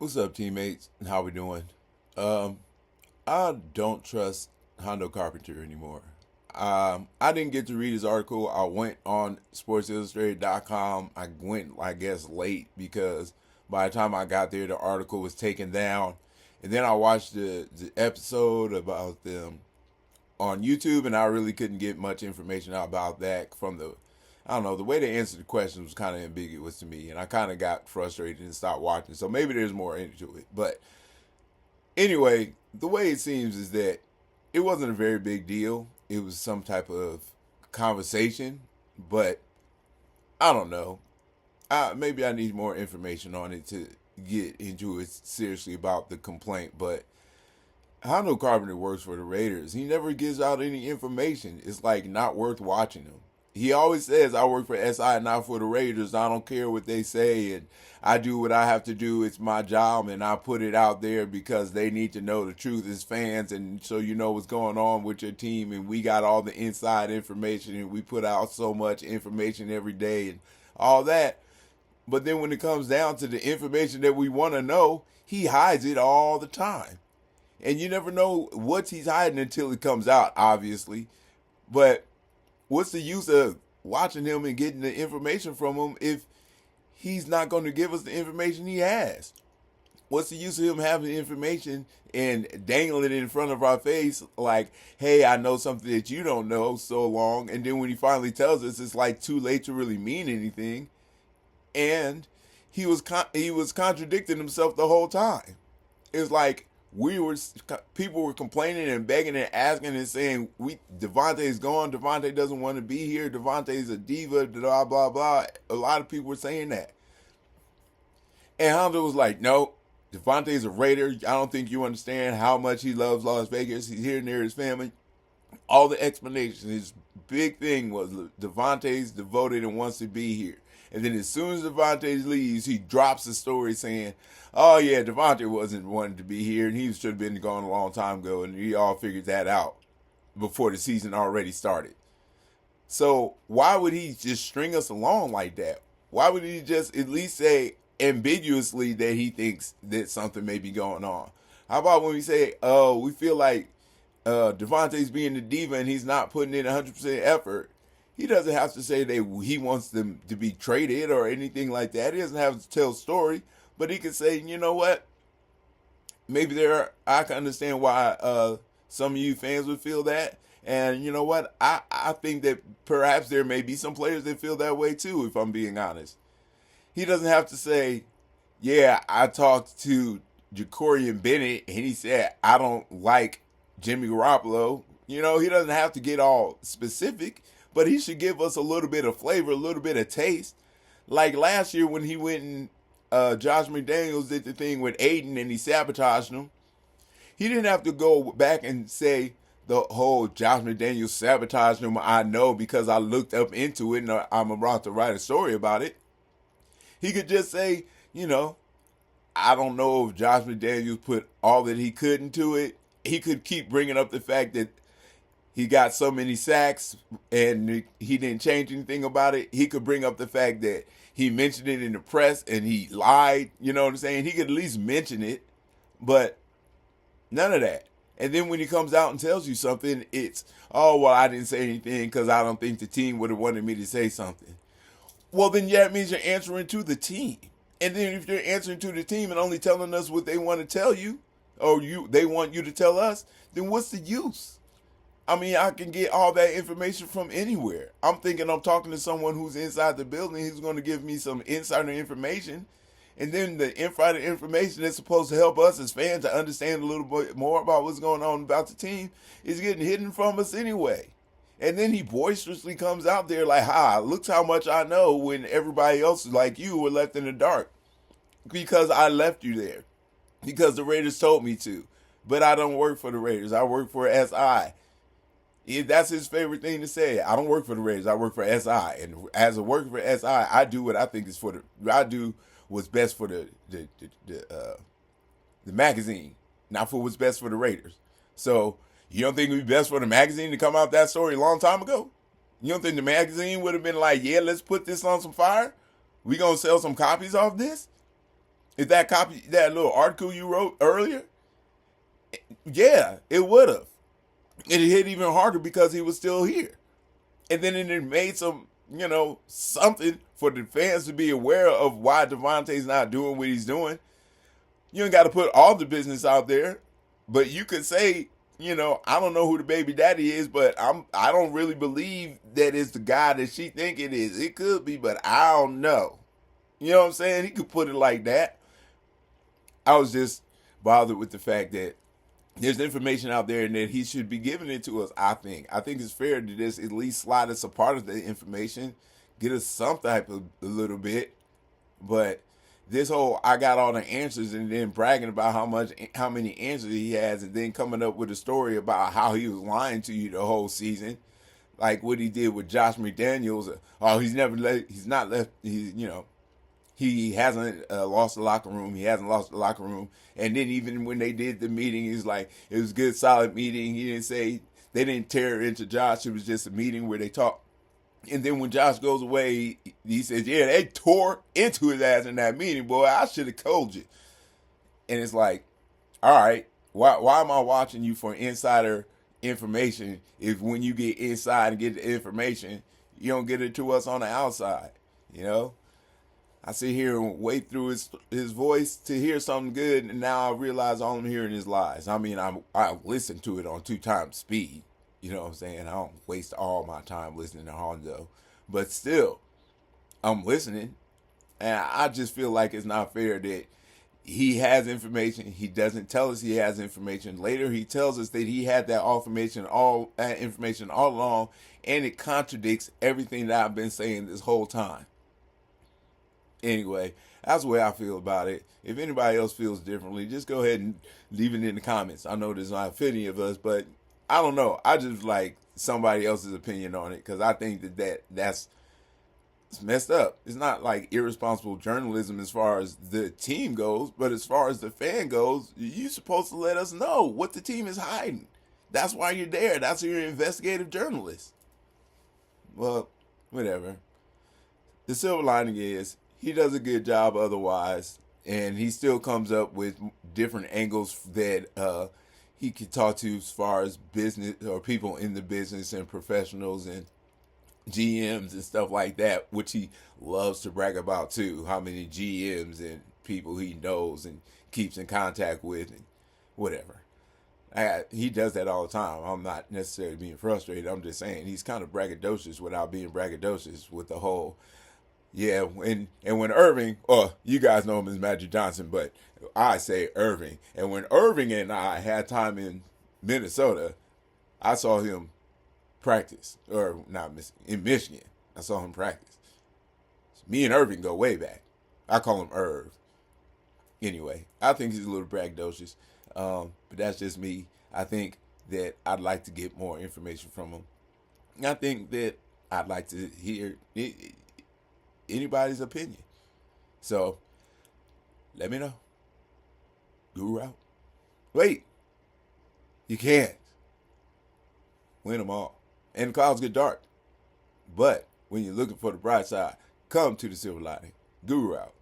What's up, teammates? How we doing? Um, I don't trust Hondo Carpenter anymore. I didn't get to read his article. I went on SportsIllustrated.com. I went, I guess, late because by the time I got there, the article was taken down. And then I watched the episode about them on YouTube, and I really couldn't get much information out about that from the. I don't know. The way they answered the questions was kind of ambiguous to me, and I kind of got frustrated and stopped watching. So maybe there's more into it, but anyway, the way it seems is that it wasn't a very big deal. It was some type of conversation, but I don't know. Maybe I need more information on it to get into it seriously about the complaint. But Hondo Carpenter works for the Raiders. He never gives out any information. It's like not worth watching him. He always says, I work for SI, not for the Raiders. I don't care what they say, and I do what I have to do. It's my job, and I put it out there because they need to know the truth as fans, and so you know what's going on with your team. And we got all the inside information, and we put out so much information every day and all that. But then when it comes down to the information that we want to know, he hides it all the time. And you never know what he's hiding until it comes out, obviously. But what's the use of watching him and getting the information from him if he's not going to give us the information he has? What's the use of him having the information and dangling it in front of our face like, hey, I know something that you don't know so long. And then when he finally tells us, it's like too late to really mean anything. And he was contradicting himself the whole time. It's like people were complaining and begging and asking and saying Devontae's gone. Devontae doesn't want to be here. Devontae's a diva. Blah blah blah. A lot of people were saying that, and Hondo was like, "No, Devontae's a Raider. I don't think you understand how much he loves Las Vegas. He's here near his family." All the explanations. His big thing was Devontae's devoted and wants to be here. And then as soon as Devontae leaves, he drops the story saying, "Oh yeah, Devontae wasn't wanting to be here, and he should have been gone a long time ago." And we all figured that out before the season already started. So why would he just string us along like that? Why would he just at least say ambiguously that he thinks that something may be going on? How about when we say, "Oh, we feel like Devontae's being the diva and he's not putting in 100% effort"? He doesn't have to say that he wants them to be traded or anything like that. He doesn't have to tell a story, but he can say, you know what? Maybe I can understand why some of you fans would feel that. And you know what? I think that perhaps there may be some players that feel that way too, if I'm being honest. He doesn't have to say, yeah, I talked to Jacorian Bennett and he said, I don't like Jimmy Garoppolo. You know, he doesn't have to get all specific, but he should give us a little bit of flavor, a little bit of taste. Like last year when he went and Josh McDaniels did the thing with Aiden and he sabotaged him. He didn't have to go back and say the whole Josh McDaniels sabotaged him. I know because I looked up into it and I'm about to write a story about it. He could just say, you know, I don't know if Josh McDaniels put all that he could into it. He could keep bringing up the fact that he got so many sacks and he didn't change anything about it. He could bring up the fact that he mentioned it in the press and he lied. You know what I'm saying? He could at least mention it, but none of that. And then when he comes out and tells you something, it's, oh, well, I didn't say anything because I don't think the team would have wanted me to say something. Well, then yeah, it means you're answering to the team. And then if you're answering to the team and only telling us what they want to tell you, or they want you to tell us, then what's the use? I mean, I can get all that information from anywhere. I'm thinking I'm talking to someone who's inside the building who's going to give me some insider information. And then the insider information that's supposed to help us as fans to understand a little bit more about what's going on about the team is getting hidden from us anyway. And then he boisterously comes out there like, look how much I know when everybody else like you were left in the dark. Because I left you there. Because the Raiders told me to. But I don't work for the Raiders. I work for SI. If that's his favorite thing to say, I don't work for the Raiders. I work for SI. And as a worker for SI, I do what I think is I do what's best for the magazine, not for what's best for the Raiders. So you don't think it would be best for the magazine to come out that story a long time ago? You don't think the magazine would have been like, yeah, let's put this on some fire? We gonna sell some copies off this? If that copy, that little article you wrote earlier, yeah, it would have. It hit even harder because he was still here. And then it made some, something for the fans to be aware of why Devontae's not doing what he's doing. You ain't got to put all the business out there, but you could say, I don't know who the baby daddy is, but I don't really believe that it's the guy that she think it is. It could be, but I don't know. You know what I'm saying? He could put it like that. I was just bothered with the fact that there's information out there and that he should be giving it to us. I think it's fair to just at least slide us a part of the information, get us some type of a little bit. But this whole I got all the answers and then bragging about how many answers he has and then coming up with a story about how he was lying to you the whole season, like what he did with Josh McDaniels. Oh, he's not left. He hasn't lost the locker room. He hasn't lost the locker room. And then even when they did the meeting, he's like, it was a good, solid meeting. He didn't say they didn't tear into Josh. It was just a meeting where they talked. And then when Josh goes away, he says, yeah, they tore into his ass in that meeting, boy. I should have told you. And it's like, all right, why am I watching you for insider information if when you get inside and get the information, you don't get it to us on the outside, I sit here and wait through his voice to hear something good, and now I realize all I'm hearing is lies. I mean, I listen to it on 2x speed. You know what I'm saying? I don't waste all my time listening to Hondo. But still, I'm listening. And I just feel like it's not fair that he has information. He doesn't tell us he has information. Later, he tells us that he had that information all along, and it contradicts everything that I've been saying this whole time. Anyway, that's the way I feel about it. If anybody else feels differently, just go ahead and leave it in the comments. I know there's not any of us, but I don't know. I just like somebody else's opinion on it because I think that's it's messed up. It's not like irresponsible journalism as far as the team goes, but as far as the fan goes, you're supposed to let us know what the team is hiding. That's why you're there. That's why you're an investigative journalist. Well, whatever. The silver lining is he does a good job otherwise, and he still comes up with different angles that he can talk to as far as business or people in the business and professionals and GMs and stuff like that, which he loves to brag about too. How many GMs and people he knows and keeps in contact with and whatever. He does that all the time. I'm not necessarily being frustrated. I'm just saying he's kind of braggadocious without being braggadocious with the whole. Yeah, when Irving, you guys know him as Magic Johnson, but I say Irving. And when Irving and I had time in Minnesota, I saw him practice, or not in Michigan. I saw him practice. Me and Irving go way back. I call him Irv. Anyway, I think he's a little braggadocious, but that's just me. I think that I'd like to get more information from him. I think that I'd like to hear anybody's opinion. So, let me know. Guru out. Wait. You can't. Win them all. And the clouds get dark. But when you're looking for the bright side, come to the silver lining. Guru out.